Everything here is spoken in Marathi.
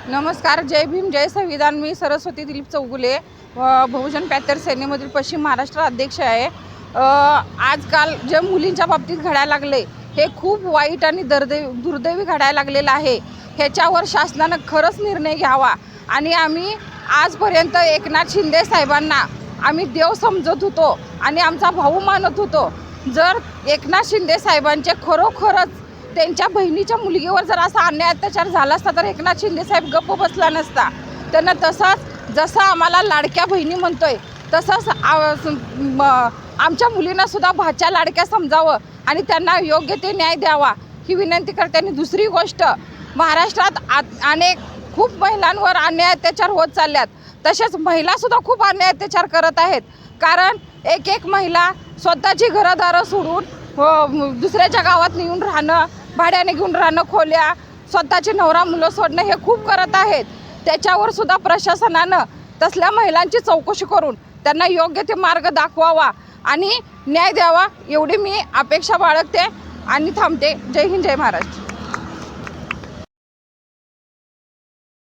नमस्कार, जय भीम, जय संविधान. मी सरस्वती दिलीप चौगुले, बहुजन पॅथर सेनेमधील पश्चिम महाराष्ट्र अध्यक्ष आहे. आजकाल जे मुलींच्या बाबतीत घडायला लागले हे खूप वाईट आणि दुर्दैवी घडायला लागलेलं आहे. ह्याच्यावर शासनानं खरंच निर्णय घ्यावा. आणि आम्ही आजपर्यंत एकनाथ शिंदे साहेबांना आम्ही देव समजत होतो आणि आमचा भाऊ मानत होतो. जर एकनाथ शिंदे साहेबांचे खरोखरच त्यांच्या बहिणीच्या मुलगीवर जर असा अन्याय अत्याचार झाला असता तर एकनाथ शिंदे साहेब गप्प बसला नसता. त्यांना तसाच जसं आम्हाला लाडक्या बहिणी म्हणतोय तसंच आमच्या मुलींना सुद्धा भाच्या लाडक्या समजावं आणि त्यांना योग्य ते न्याय द्यावा ही विनंती करते. आणि दुसरी गोष्ट, महाराष्ट्रात अनेक खूप महिलांवर अन्याय अत्याचार होत चालल्यात. तसेच महिलासुद्धा खूप अन्याय अत्याचार करत आहेत. कारण एक महिला स्वतःची घरदारं सोडून दुसऱ्याच्या गावात नेऊन राहणं, भाड्याने घेऊन राहणं, खोल्या, स्वतःचे नवरा मुलं सोडणं हे खूप करत आहेत. त्याच्यावर सुद्धा प्रशासनानं तसल्या महिलांची चौकशी करून त्यांना योग्य ते मार्ग दाखवावा आणि न्याय द्यावा एवढी मी अपेक्षा बाळगते आणि थांबते. जय हिंद, जय महाराष्ट्र.